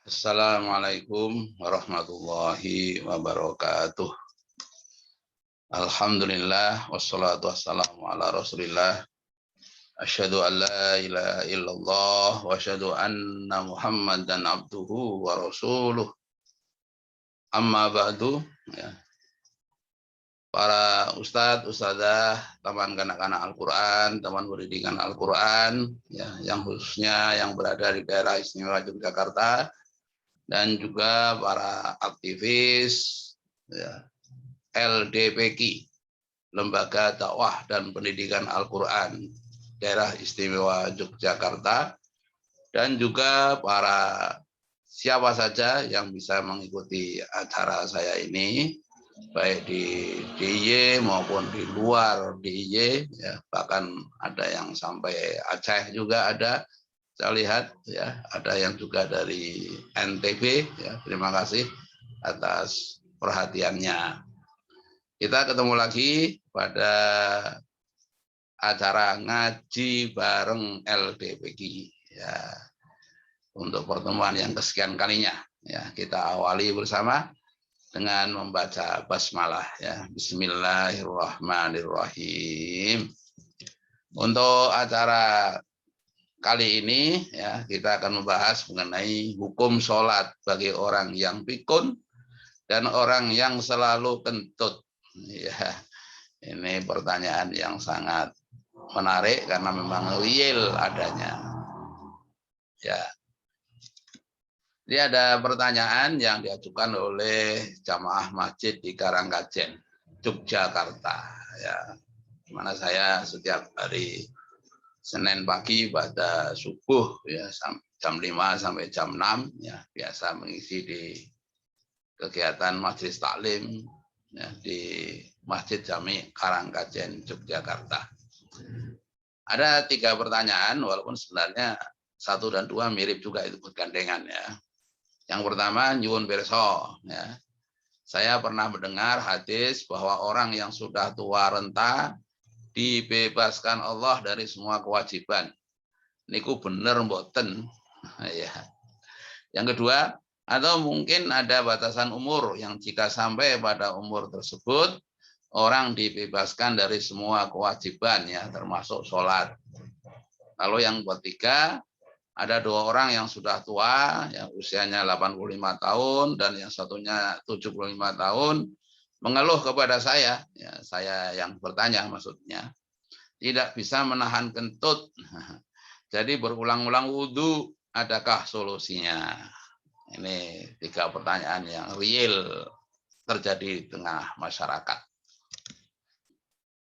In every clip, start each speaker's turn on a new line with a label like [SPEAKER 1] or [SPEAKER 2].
[SPEAKER 1] Assalamualaikum warahmatullahi wabarakatuh. Alhamdulillah wassalatu wassalamu ala Rasulillah. Asyhadu an la ilaha illallah wa asyhadu anna Muhammadan abduhu wa rasuluh. Amma ba'du, ya. Para ustadz, ustadzah, teman kanak-kanak Al-Qur'an, teman pendidikan Al-Qur'an, ya, yang khususnya yang berada di daerah istimewa Yogyakarta, dan juga para aktivis, ya, LDPQ, Lembaga Dakwah dan Pendidikan Al-Quran Daerah Istimewa Yogyakarta, dan juga para siapa saja yang bisa mengikuti acara saya ini, baik di DIY maupun di luar DIY, ya, bahkan ada yang sampai Aceh juga ada. Saya lihat, ya, ada yang juga dari NTB, ya. Terima kasih atas perhatiannya. Kita ketemu lagi pada acara ngaji bareng LDPQ, ya, untuk pertemuan yang kesekian kalinya. Ya, kita awali bersama dengan membaca basmalah, ya. Bismillahirrahmanirrahim. Untuk acara kali ini, ya, kita akan membahas mengenai hukum sholat bagi orang yang pikun dan orang yang selalu kentut. Ya, ini pertanyaan yang sangat menarik karena memang real adanya. Ya, ini ada pertanyaan yang diajukan oleh jamaah masjid di Karangkajen, Yogyakarta. Ya, dimana saya setiap hari Senin pagi pada subuh, ya, jam 5 sampai jam 6, ya, biasa mengisi di kegiatan majelis taklim, ya, di Masjid Jami Karangkajen Yogyakarta. Ada 3 pertanyaan, walaupun sebenarnya 1 dan 2 mirip juga, itu bergandengan, ya. Yang pertama, nyuwun pirsa, ya. Saya pernah mendengar hadis bahwa orang yang sudah tua renta dibebaskan Allah dari semua kewajiban. Niku bener mboten. Ya. Yang kedua, atau mungkin ada batasan umur yang jika sampai pada umur tersebut orang dibebaskan dari semua kewajiban, ya, termasuk sholat. Lalu yang ketiga, ada 2 orang yang sudah tua, yang usianya 85 tahun dan yang satunya 75 tahun, mengeluh kepada saya, ya, saya yang bertanya maksudnya, tidak bisa menahan kentut. Jadi berulang-ulang wudhu, adakah solusinya? Ini 3 pertanyaan yang real terjadi di tengah masyarakat.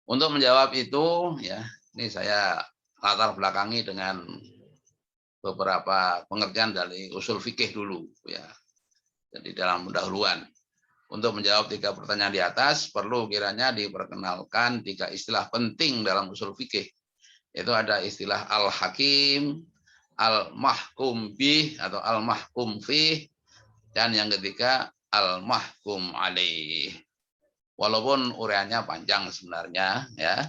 [SPEAKER 1] Untuk menjawab itu, ya, ini saya latar belakangi dengan beberapa pengertian dari usul fikih dulu, ya. Jadi dalam pendahuluan, untuk menjawab 3 pertanyaan di atas, perlu kiranya diperkenalkan 3 istilah penting dalam usul fikih. Itu ada istilah al-hakim, al-mahkum bih atau al-mahkum fih, dan yang ketiga al-mahkum alaih. Walaupun uraiannya panjang sebenarnya, ya.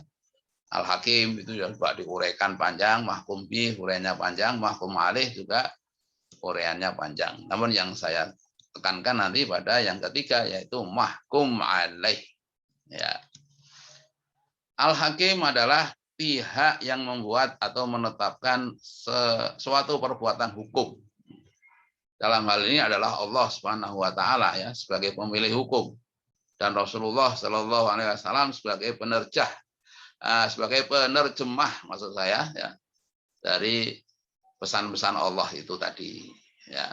[SPEAKER 1] Al-hakim itu juga diuraikan panjang, mahkum bih uraiannya panjang, mahkum alaih juga uraiannya panjang. Namun yang saya tekankan nanti pada yang ketiga, yaitu mahkum alaih, ya. Al-hakim adalah pihak yang membuat atau menetapkan suatu perbuatan hukum. Dalam hal ini adalah Allah Subhanahu wa taala, ya, sebagai pemilih hukum, dan Rasulullah Shallallahu alaihi wasallam sebagai sebagai penerjemah, maksud saya, ya, dari pesan-pesan Allah itu tadi, ya.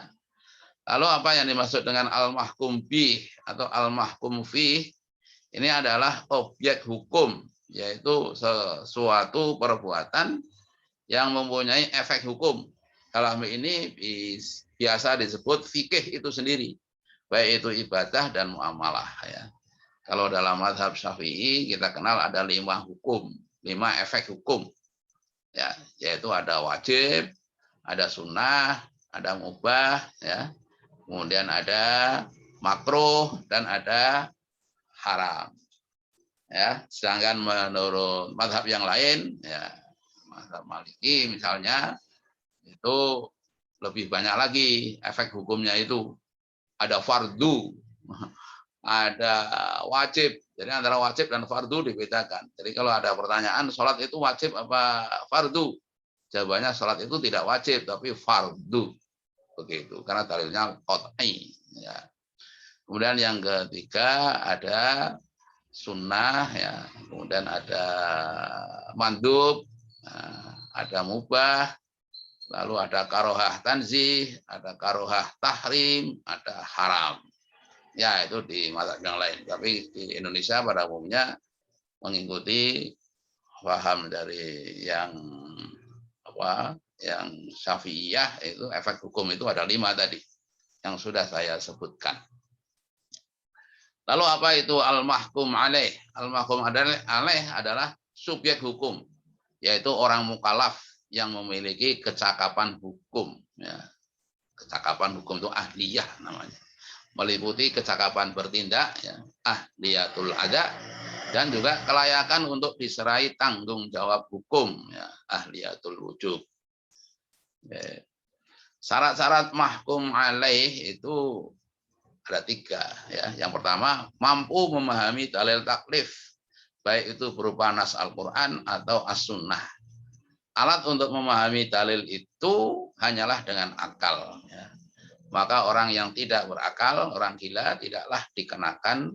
[SPEAKER 1] Lalu apa yang dimaksud dengan al-mahkum bih atau al-mahkum fih? Ini adalah objek hukum, yaitu sesuatu perbuatan yang mempunyai efek hukum. Dalam ini biasa disebut fikih itu sendiri, baik itu ibadah dan muamalah, ya. Kalau dalam mazhab Syafi'i kita kenal ada 5 hukum, 5 efek hukum, ya, yaitu ada wajib, ada sunnah, ada mubah, ya, kemudian ada makruh dan ada haram, ya. Sedangkan menurut mazhab yang lain, ya, mazhab Maliki misalnya, itu lebih banyak lagi efek hukumnya itu. Ada fardu, ada wajib. Jadi antara wajib dan fardu dibedakan. Jadi kalau ada pertanyaan sholat itu wajib apa fardu? Jawabannya sholat itu tidak wajib tapi fardu. Begitu. Karena dalilnya qat'i. Ya. Kemudian yang ketiga ada sunnah, ya. Kemudian ada mandub, ada mubah, lalu ada karohah tanzih, ada karohah tahrim, ada haram. Ya itu di mazhab yang lain. Tapi di Indonesia pada umumnya mengikuti paham dari yang yang Syafi'iyah, itu efek hukum itu ada 5 tadi yang sudah saya sebutkan. Lalu apa itu al-mahkum alaih? Al-mahkum alaih adalah subjek hukum, yaitu orang mukallaf yang memiliki kecakapan hukum. Ya. Kecakapan hukum itu ahliyah namanya. Meliputi kecakapan bertindak, ya, ahliyatul ada, dan juga kelayakan untuk diserai tanggung jawab hukum, ya, ahliyatul wujub. Syarat-syarat mahkum alaih itu ada 3. Ya. Yang pertama, mampu memahami dalil taklif, baik itu berupa nas Al-Quran atau as-sunnah. Alat untuk memahami dalil itu hanyalah dengan akal. Ya. Maka orang yang tidak berakal, orang gila, tidaklah dikenakan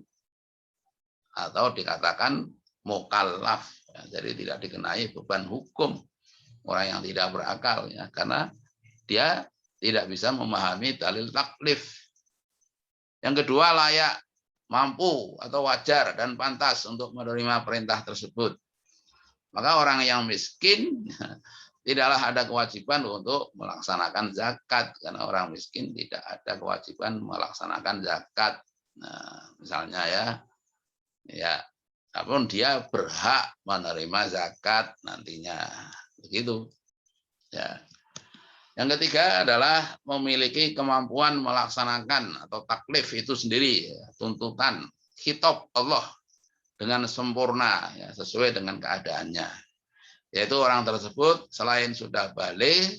[SPEAKER 1] atau dikatakan mukallaf. Ya. Jadi tidak dikenai beban hukum orang yang tidak berakal, ya, karena dia tidak bisa memahami dalil taklif. Yang kedua, layak, mampu atau wajar dan pantas untuk menerima perintah tersebut. Maka orang yang miskin tidaklah ada kewajiban untuk melaksanakan zakat, karena orang miskin tidak ada kewajiban melaksanakan zakat. Nah, misalnya ya, namun dia berhak menerima zakat nantinya, begitu. Ya. Yang ketiga adalah memiliki kemampuan melaksanakan atau taklif itu sendiri, ya, tuntutan khitab Allah dengan sempurna, ya, sesuai dengan keadaannya. Yaitu orang tersebut selain sudah balik,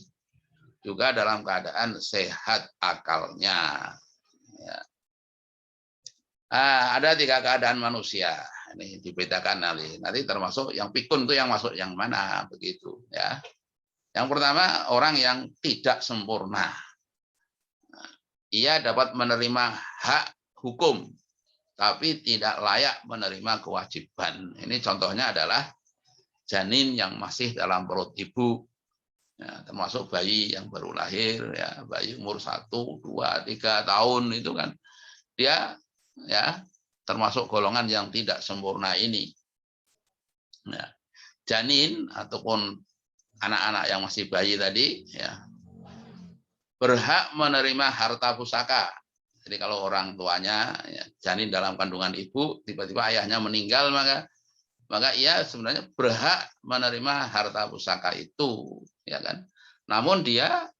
[SPEAKER 1] juga dalam keadaan sehat akalnya. Ya. Ada 3 keadaan manusia. Ini dibedakan nanti termasuk yang pikun itu yang masuk yang mana, begitu. Ya. Yang pertama, orang yang tidak sempurna. Ia dapat menerima hak hukum, tapi tidak layak menerima kewajiban. Ini contohnya adalah janin yang masih dalam perut ibu, ya, termasuk bayi yang baru lahir, ya, bayi umur 1, 2, 3 tahun itu kan dia, ya, termasuk golongan yang tidak sempurna ini. Ya. Janin ataupun anak-anak yang masih bayi tadi, ya, berhak menerima harta pusaka. Jadi kalau orang tuanya, ya, janin dalam kandungan ibu, tiba-tiba ayahnya meninggal, maka ia sebenarnya berhak menerima harta pusaka itu, ya kan? Namun dia,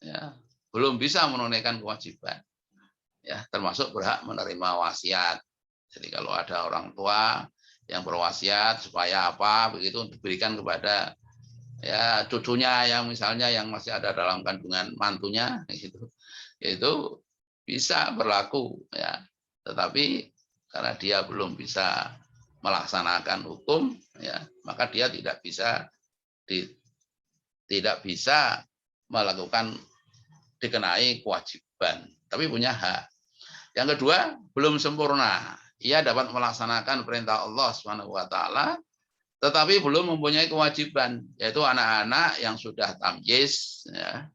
[SPEAKER 1] ya, belum bisa menunaikan kewajiban, ya, termasuk berhak menerima wasiat. Jadi kalau ada orang tua yang berwasiat supaya apa begitu diberikan kepada, ya, cucunya yang misalnya yang masih ada dalam kandungan mantunya, gitu, itu bisa berlaku, ya. Tetapi karena dia belum bisa melaksanakan hukum, ya, maka dia tidak bisa melakukan dikenai kewajiban, tapi punya hak. Yang kedua, belum sempurna. Ia dapat melaksanakan perintah Allah Subhanahu wa taala, tetapi belum mempunyai kewajiban, yaitu anak-anak yang sudah tamyiz, ya,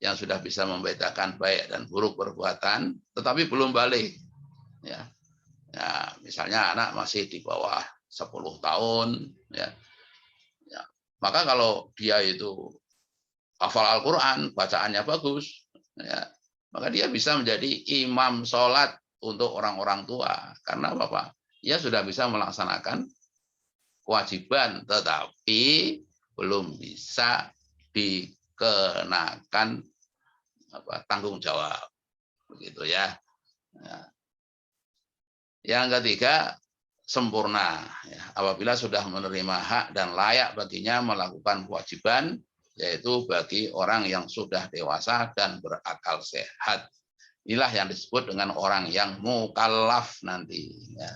[SPEAKER 1] yang sudah bisa membedakan baik dan buruk perbuatan, tetapi belum balik. Ya. Ya, misalnya anak masih di bawah 10 tahun, ya. Ya. Maka kalau dia itu hafal Al-Quran, bacaannya bagus, ya, maka dia bisa menjadi imam sholat untuk orang-orang tua. Karena apa? Ia sudah bisa melaksanakan kewajiban, tetapi belum bisa dikenakan tanggung jawab, begitu ya. Yang ketiga, sempurna. Apabila sudah menerima hak dan layak baginya melakukan kewajiban, yaitu bagi orang yang sudah dewasa dan berakal sehat. Inilah yang disebut dengan orang yang mukallaf nanti. Ya.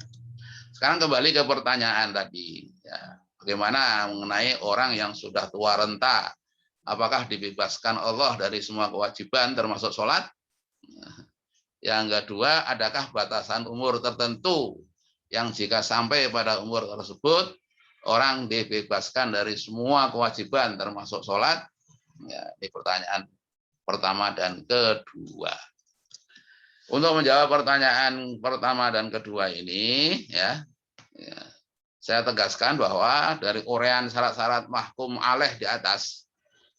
[SPEAKER 1] Sekarang kembali ke pertanyaan tadi. Ya. Bagaimana mengenai orang yang sudah tua renta? Apakah dibebaskan Allah dari semua kewajiban termasuk sholat? Yang kedua, adakah batasan umur tertentu yang jika sampai pada umur tersebut, orang dibebaskan dari semua kewajiban termasuk sholat? Ya, ini pertanyaan pertama dan kedua. Untuk menjawab pertanyaan pertama dan kedua ini, ya saya tegaskan bahwa dari uraian syarat-syarat mahkum alaih di atas,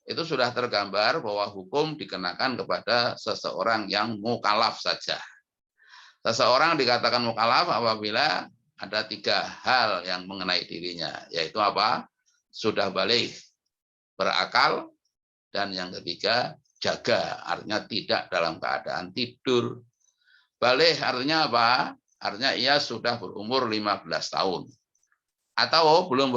[SPEAKER 1] itu sudah tergambar bahwa hukum dikenakan kepada seseorang yang mukallaf saja. Seseorang dikatakan mukallaf apabila ada 3 hal yang mengenai dirinya, yaitu apa? Sudah balik, berakal, dan yang ketiga jaga, artinya tidak dalam keadaan tidur. Balik artinya apa? Artinya ia sudah berumur 15 tahun. Atau belum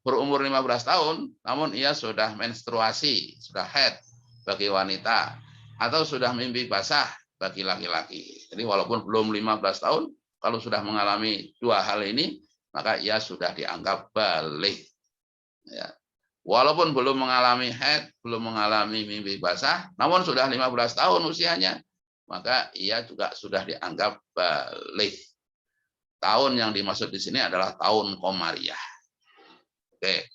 [SPEAKER 1] berumur 15 tahun, namun ia sudah menstruasi, sudah haid bagi wanita, atau sudah mimpi basah bagi laki-laki. Jadi walaupun belum 15 tahun, kalau sudah mengalami 2 hal ini, maka ia sudah dianggap balik. Ya. Walaupun belum mengalami haid, belum mengalami mimpi basah, namun sudah 15 tahun usianya, maka ia juga sudah dianggap balik. Tahun yang dimaksud di sini adalah tahun Komariah. Oke.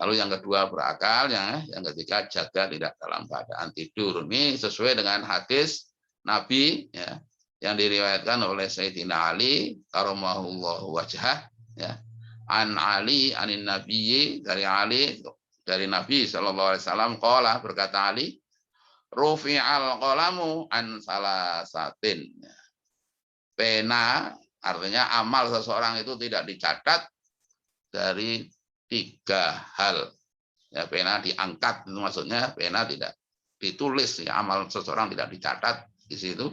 [SPEAKER 1] Lalu yang kedua berakal, yang ketiga jaga tidak dalam keadaan tidur. Ini sesuai dengan hadis Nabi ya, yang diriwayatkan oleh Sayyidina Ali karomahullahu wajhah ya. An Ali anin Nabi dari Nabi sallallahu alaihi wasallam qala, berkata Ali, rufi'al qalamu an salasatin. Pena artinya amal seseorang itu tidak dicatat dari 3 hal. Ya, pena diangkat itu maksudnya, pena tidak ditulis, ya, amal seseorang tidak dicatat di situ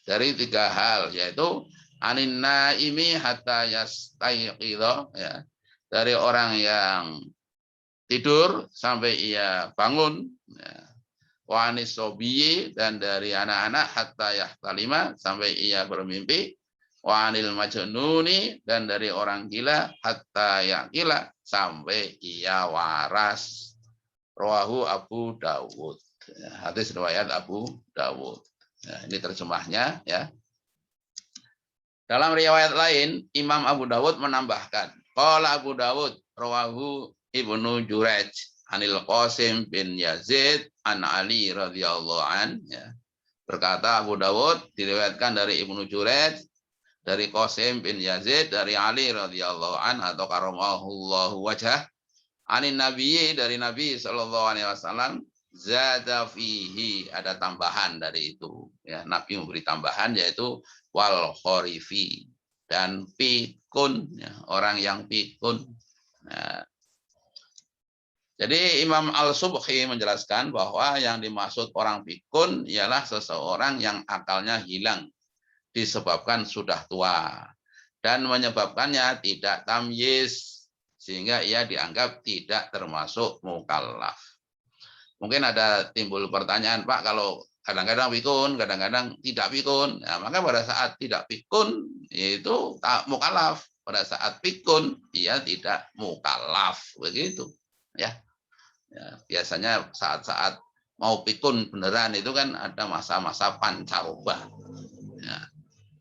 [SPEAKER 1] dari 3 hal, yaitu anin naimi hatta yastayqidha, ya, dari orang yang tidur sampai ia bangun, ya. Wa anis sobiyi, dan dari anak-anak hatta yahtalima, sampai ia bermimpi. Wa anil majnuni, dan dari orang gila hatta yaqila, sampai ia waras. Rawahu Abu Dawud. Hadis riwayat Abu Dawud. Nah, ini terjemahnya ya. Dalam riwayat lain Imam Abu Dawud menambahkan, qala Abu Dawud rawahu Ibnu Jurayj anil Qasim bin Yazid an Ali radhiyallahu an, ya. Berkata Abu Dawud diriwayatkan dari Ibnu Jurayj dari Qasim bin Yazid dari Ali radhiyallahu an atau karomahullahu wajhah anin Nabi, dari Nabi sallallahu alaihi wasallam, zada fihi, ada tambahan dari itu ya. Nabi memberi tambahan yaitu wal khorifi, dan pikun ya, orang yang pikun. Nah, jadi Imam Al-Subhi menjelaskan bahwa yang dimaksud orang pikun ialah seseorang yang akalnya hilang disebabkan sudah tua dan menyebabkannya tidak tamyiz, sehingga ia dianggap tidak termasuk mukallaf. Mungkin ada timbul pertanyaan, Pak, kalau kadang-kadang pikun, kadang-kadang tidak pikun, nah, maka pada saat tidak pikun itu mukallaf, pada saat pikun ia tidak mukallaf, begitu ya. Ya, biasanya saat-saat mau pikun beneran itu kan ada masa-masa pancaroba. Ya,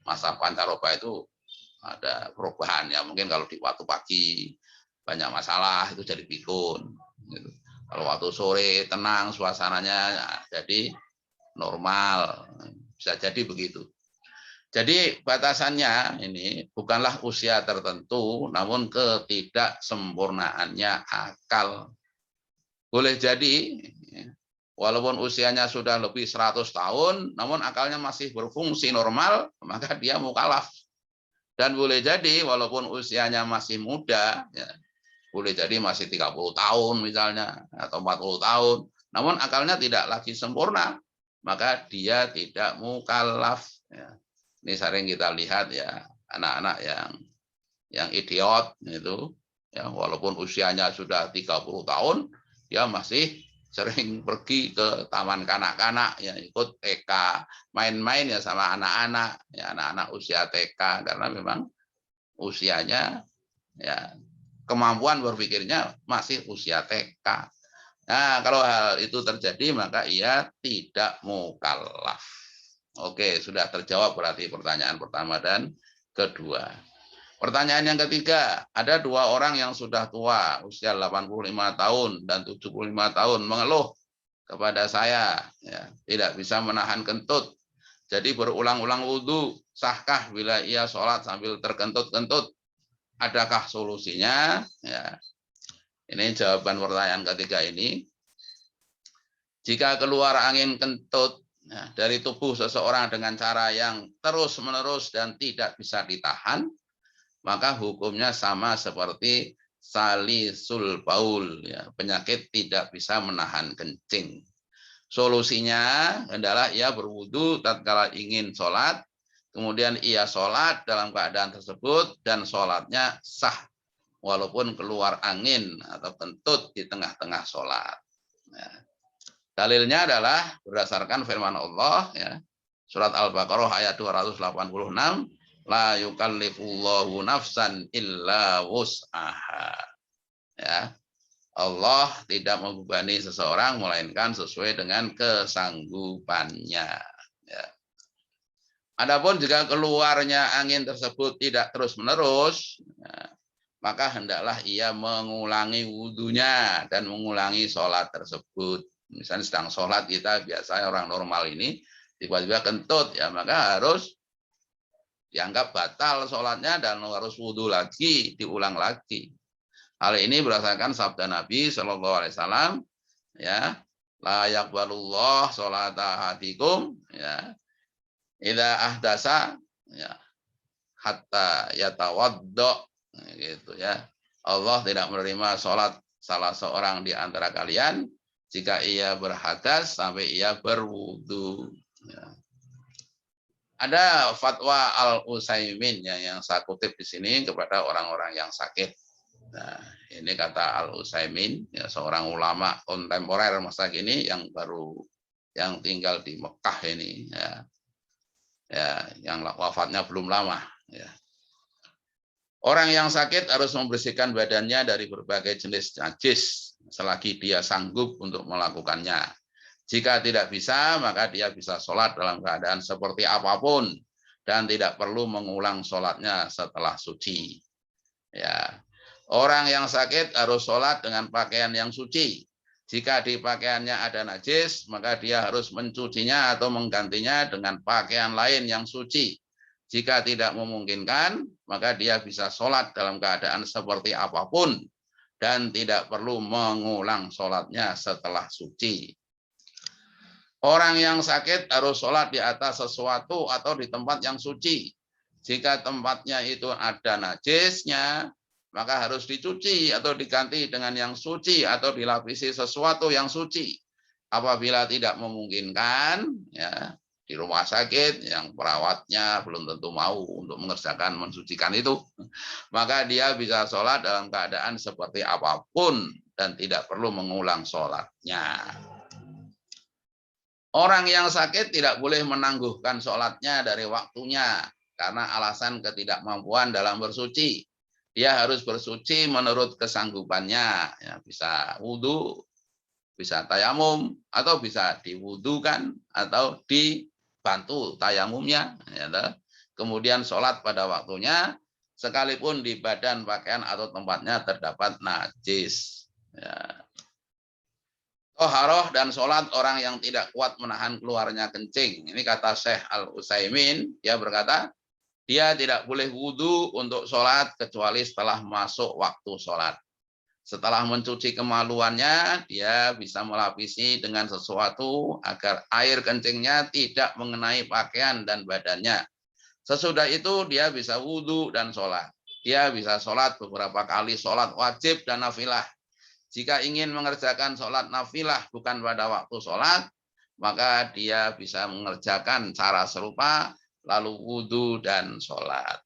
[SPEAKER 1] masa pancaroba itu ada perubahan ya, mungkin kalau di waktu pagi banyak masalah itu jadi pikun gitu. Kalau waktu sore tenang suasananya ya, jadi normal, bisa jadi begitu. Jadi batasannya ini bukanlah usia tertentu, namun ketidaksempurnaannya akal. Boleh jadi walaupun usianya sudah lebih 100 tahun, namun akalnya masih berfungsi normal, maka dia mukallaf. Dan boleh jadi walaupun usianya masih muda, ya, boleh jadi masih 30 tahun misalnya, atau 40 tahun, namun akalnya tidak lagi sempurna, maka dia tidak mukallaf. Ya. Ini sering kita lihat ya, anak-anak yang idiot itu, ya, walaupun usianya sudah 30 tahun, dia masih sering pergi ke taman kanak-kanak, ya ikut TK, main-main ya sama anak-anak, ya anak-anak usia TK, karena memang usianya, ya kemampuan berpikirnya masih usia TK. Nah, kalau hal itu terjadi maka ia tidak mukallaf. Oke, sudah terjawab berarti pertanyaan pertama dan kedua. Pertanyaan yang ketiga, ada dua orang yang sudah tua, usia 85 tahun dan 75 tahun, mengeluh kepada saya, ya, tidak bisa menahan kentut. Jadi berulang-ulang wudhu, sahkah bila ia sholat sambil terkentut-kentut? Adakah solusinya? Ya, ini jawaban pertanyaan ketiga ini. Jika keluar angin kentut ya, dari tubuh seseorang dengan cara yang terus-menerus dan tidak bisa ditahan, maka hukumnya sama seperti salisul baul, ya, penyakit tidak bisa menahan kencing. Solusinya adalah ia berwudu tatkala ingin sholat, kemudian ia sholat dalam keadaan tersebut dan sholatnya sah walaupun keluar angin atau kentut di tengah-tengah sholat. Ya. Dalilnya adalah berdasarkan firman Allah, ya, surat Al-Baqarah ayat 286. La yukallifullahu nafsan illa wus'aha. Ya. Allah tidak membebani seseorang melainkan sesuai dengan kesanggupannya. Ya. Adapun jika keluarnya angin tersebut tidak terus-menerus, ya, maka hendaklah ia mengulangi wudhunya dan mengulangi sholat tersebut. Misalnya sedang sholat kita biasanya orang normal ini tiba-tiba kentut, ya maka harus dianggap batal sholatnya dan harus wudhu lagi, diulang lagi. Hal ini berdasarkan sabda Nabi Shallallahu Alaihi Wasallam, ya, la yaqbalullah sholata ahadikum, ya, idza ahdasa, ya, hatta yatawaddo, gitu ya. Allah tidak menerima sholat salah seorang di antara kalian jika ia berhadas sampai ia berwudu. Ya. Ada fatwa Al-Utsaimin yang saya kutip di sini kepada orang-orang yang sakit. Nah, ini kata Al-Utsaimin, ya, seorang ulama kontemporer masa kini yang baru yang tinggal di Mekah ini, ya, ya yang wafatnya belum lama. Ya. Orang yang sakit harus membersihkan badannya dari berbagai jenis najis selagi dia sanggup untuk melakukannya. Jika tidak bisa, maka dia bisa sholat dalam keadaan seperti apapun dan tidak perlu mengulang sholatnya setelah suci. Ya, orang yang sakit harus sholat dengan pakaian yang suci. Jika di pakaiannya ada najis, maka dia harus mencucinya atau menggantinya dengan pakaian lain yang suci. Jika tidak memungkinkan, maka dia bisa sholat dalam keadaan seperti apapun dan tidak perlu mengulang sholatnya setelah suci. Orang yang sakit harus sholat di atas sesuatu atau di tempat yang suci. Jika tempatnya itu ada najisnya, maka harus dicuci atau diganti dengan yang suci atau dilapisi sesuatu yang suci. Apabila tidak memungkinkan, ya, di rumah sakit yang perawatnya belum tentu mau untuk mengerjakan mensucikan itu, maka dia bisa sholat dalam keadaan seperti apapun dan tidak perlu mengulang sholatnya. Orang yang sakit tidak boleh menangguhkan sholatnya dari waktunya karena alasan ketidakmampuan dalam bersuci. Dia harus bersuci menurut kesanggupannya. Ya, bisa wudhu, bisa tayamum, atau bisa diwudukan, atau dibantu tayamumnya. Ya, kemudian sholat pada waktunya, sekalipun di badan, pakaian, atau tempatnya terdapat najis. Ya. Toharoh dan sholat orang yang tidak kuat menahan keluarnya kencing. Ini kata Syekh Al-Utsaimin, dia berkata, dia tidak boleh wudhu untuk sholat kecuali setelah masuk waktu sholat. Setelah mencuci kemaluannya, dia bisa melapisi dengan sesuatu agar air kencingnya tidak mengenai pakaian dan badannya. Sesudah itu dia bisa wudhu dan sholat. Dia bisa sholat beberapa kali sholat wajib dan nafilah. Jika ingin mengerjakan sholat nafilah bukan pada waktu sholat, maka dia bisa mengerjakan cara serupa, lalu wudhu dan sholat.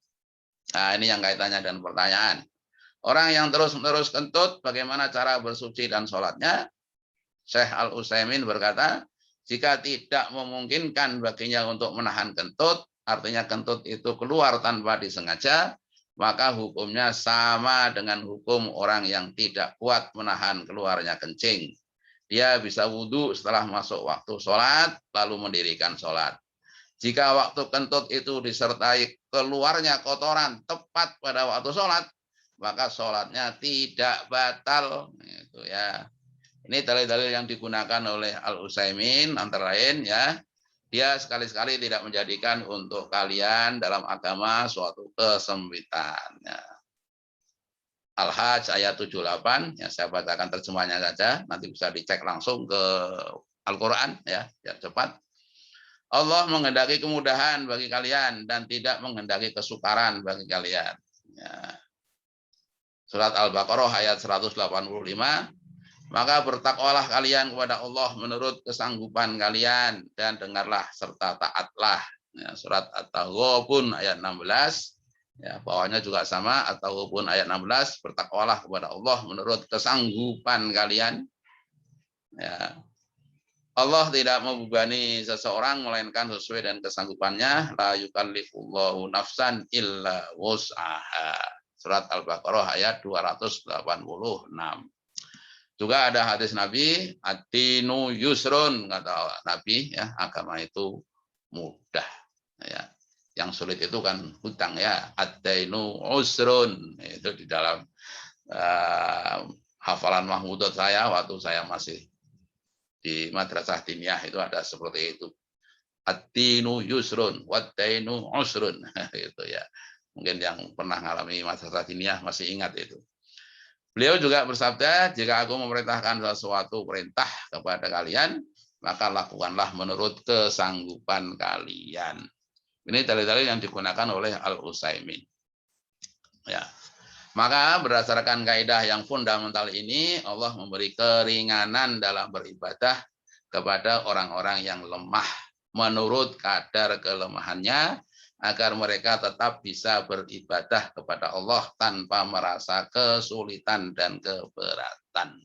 [SPEAKER 1] Nah, ini yang kaitannya dengan pertanyaan. Orang yang terus-menerus kentut, bagaimana cara bersuci dan sholatnya? Syekh Al-Utsaimin berkata, jika tidak memungkinkan baginya untuk menahan kentut, artinya kentut itu keluar tanpa disengaja, maka hukumnya sama dengan hukum orang yang tidak kuat menahan keluarnya kencing. Dia bisa wudhu setelah masuk waktu sholat, lalu mendirikan sholat. Jika waktu kentut itu disertai keluarnya kotoran tepat pada waktu sholat, maka sholatnya tidak batal. Itu ya. Ini dalil-dalil yang digunakan oleh Al-Utsaimin antara lain ya. Dia sekali-sekali tidak menjadikan untuk kalian dalam agama suatu kesempitan. Ya. Al-Hajj ayat 78, ya saya bacakan terjemahnya saja, nanti bisa dicek langsung ke Al-Quran ya, biar cepat. Allah menghendaki kemudahan bagi kalian dan tidak menghendaki kesukaran bagi kalian. Ya. Surat Al-Baqarah ayat 185, maka bertakwalah kalian kepada Allah menurut kesanggupan kalian dan dengarlah serta taatlah. Ya, surat At-Taghabun ayat 16. Ya, bawahnya juga sama, At-Taghabun ayat 16, bertakwalah kepada Allah menurut kesanggupan kalian. Ya. Allah tidak membebani seseorang melainkan sesuai dengan kesanggupannya. La yukallifullahu nafsan illa wus'aha. Surat Al-Baqarah ayat 286. Juga ada hadis Nabi, ad-dinu yusrun, kata Nabi, ya, agama itu mudah. Ya. Yang sulit itu kan hutang ya, ad-dainu usrun. Itu di dalam hafalan mahmudot saya waktu saya masih di madrasah diniyah itu ada seperti itu. Ad-dinu yusrun, wad-dainu usrun. Itu ya. Mungkin yang pernah mengalami madrasah diniyah masih ingat itu. Beliau juga bersabda, jika aku memerintahkan sesuatu perintah kepada kalian, maka lakukanlah menurut kesanggupan kalian. Ini dalil-dalil yang digunakan oleh Al-Utsaimin. Ya. Maka berdasarkan kaidah yang fundamental ini, Allah memberi keringanan dalam beribadah kepada orang-orang yang lemah menurut kadar kelemahannya, agar mereka tetap bisa beribadah kepada Allah tanpa merasa kesulitan dan keberatan.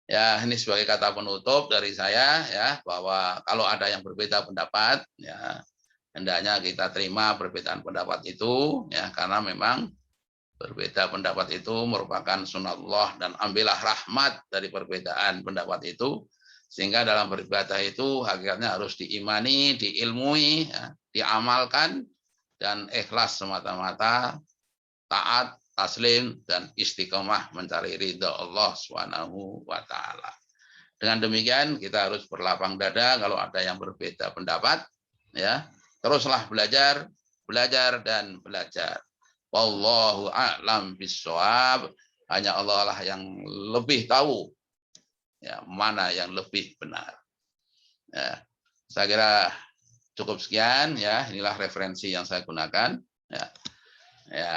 [SPEAKER 1] Ya, ini sebagai kata penutup dari saya ya, bahwa kalau ada yang berbeda pendapat ya, hendaknya kita terima perbedaan pendapat itu ya, karena memang berbeda pendapat itu merupakan sunatullah dan ambillah rahmat dari perbedaan pendapat itu, sehingga dalam beribadah itu hakikatnya harus diimani, diilmui, ya, diamalkan, dan ikhlas semata-mata, taat, taslim, dan istiqomah mencari ridha Allah Subhanahu wa Ta'ala. Dengan demikian kita harus berlapang dada kalau ada yang berbeda pendapat, ya. Teruslah belajar, belajar dan belajar. Wallahu a'lam bishawab. Hanya Allah lah yang lebih tahu ya mana yang lebih benar. Ya, saya kira cukup sekian ya. Inilah referensi yang saya gunakan. Ya, ya.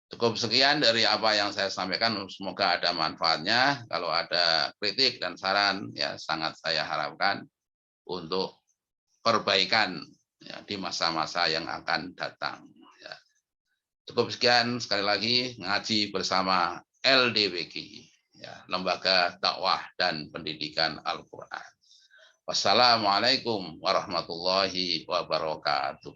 [SPEAKER 1] Cukup sekian dari apa yang saya sampaikan. Semoga ada manfaatnya. Kalau ada kritik dan saran, ya sangat saya harapkan untuk perbaikan ya, di masa-masa yang akan datang. Ya. Cukup sekian, sekali lagi ngaji bersama LDWG, ya, Lembaga Dakwah dan Pendidikan Al-Quran. Wassalamualaikum warahmatullahi wabarakatuh.